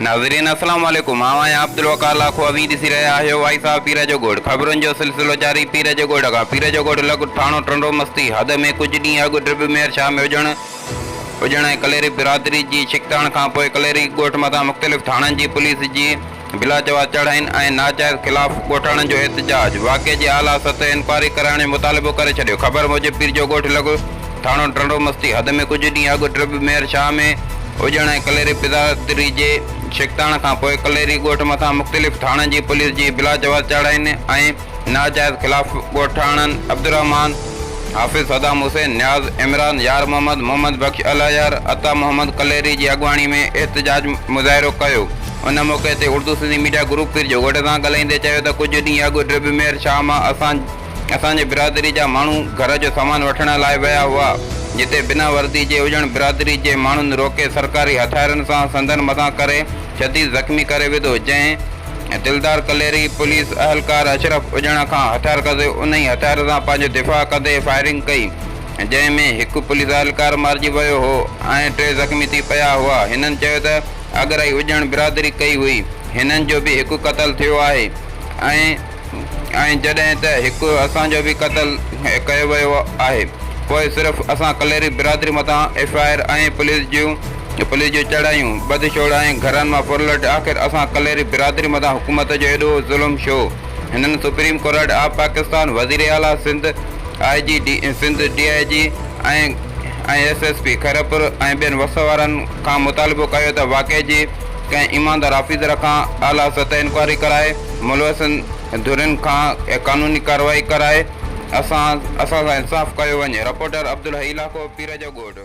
नाज़रीन अस्सलाम वालेकुम। आवां अब्दुल वकाल लाखो अवी ॾिसी रहिया आहियो वाई साहब पीर जो गोड़। ख़बरुनि जो सिलसिलो जारी। पीर जो गोड़ खां पीर जो गोड़ लॻ थाणो टंडो मस्ती हद में कुझु ॾींहं अॻु ड्रिब मेयर शाह में हुजण ऐं कलेरी बिरादरी जी छिकताण खां पोइ कलेरी ॻोठ मथां मुख़्तलिफ़ थाणनि जी पुलिस जी बिला जवाब चढ़ाइनि ऐं नाजाइज़ ख़िलाफ़ ॻोठाणनि जो एहतजाज। वाक़े जी आला सतह इंक्वायरी कराइण जो मुतालिबो करे छॾियो। ख़बर मूजिबि पीर जो ॻोठ लॻ थाणो टंडो मस्ती हद में कुझु ॾींहं अॻु ड्रिब मेयर शाह में हुजण ऐं कलेरी बिरादरी जे छिकताण खां पोइ कलेरी ॻोठ मथां मुख़्तलिफ़ थाणनि जी पुलिस जी बिला जवाब चढ़ाइनि ऐं नाजाइज़ ख़िलाफ़ ॻोठाणनि अब्दुर्रहमान हाफ़िज़ सदाम हुसैन न्याज़ इमरान यार मोहम्मद बख्श अलयार अता मोहम्मद कलेरी जी अॻवानी में एहतजाज मुज़ाहिरो कयो। उन मौक़े ते उर्दू सिंधी मीडिया ग्रुप पीर जो गोड़ सां ॻाल्हाईंदे चयो त कुझु ॾींहं अॻु ड्रिब मेयर शाह मां असांजे बिरादरी जा माण्हू घर जो सामान वठण लाइ विया हुआ, जिते बिना वर्दी जे हुजण बिरादरी जे माण्हुनि रोके सरकारी हथियारनि सां संदन मथां करे शदीद ज़ख़्मी करे विधो, जंहिं दिलदार कलेरी पुलिस अहलकार अशरफ हुजण खां हथियार कढे उन ई हथियार सां पंहिंजो दिफ़ा कंदे फायरिंग कई, जंहिंमें हिकु पुलिस अहलकार मारिजी वियो हो ऐं 3 ज़ख़्मी थी पिया हुआ। हिननि चयो त अगराई हुजण बिरादरी कई हुई। हिननि जो बि हिकु क़त्ल थियो आहे ऐं जॾहिं त हिकु असांजो बि क़त्ल कयो वियो आहे। पोइ सिर्फ़ु असां कलेरी बिरादरी मथां FIR ऐं पुलिस जूं चढ़ायूं बदशोड़ ऐं घरनि मां फुरलट। आख़िर असां कलेरी बिरादरी मथां हुकूमत जो एॾो ज़ुल्म छो? हिननि सुप्रीम कोर्ट ऑफ पाकिस्तान वज़ीर आला सिंध IG सिंध DIG ऐं SSP खैरपुर ऐं ॿियनि वस वारनि खां मुतालिबो कयो त वाक़े जी कंहिं ईमानदार ऑफिसर खां आला सतह इंक्वायरी कराए मुलवसिन धुरियुनि खां क़ानूनी कार्रवाई कराए असां सां इंसाफ़ कयो वञे। रिपोर्टर अब्दुल हई लाखो पीर जो गोड़।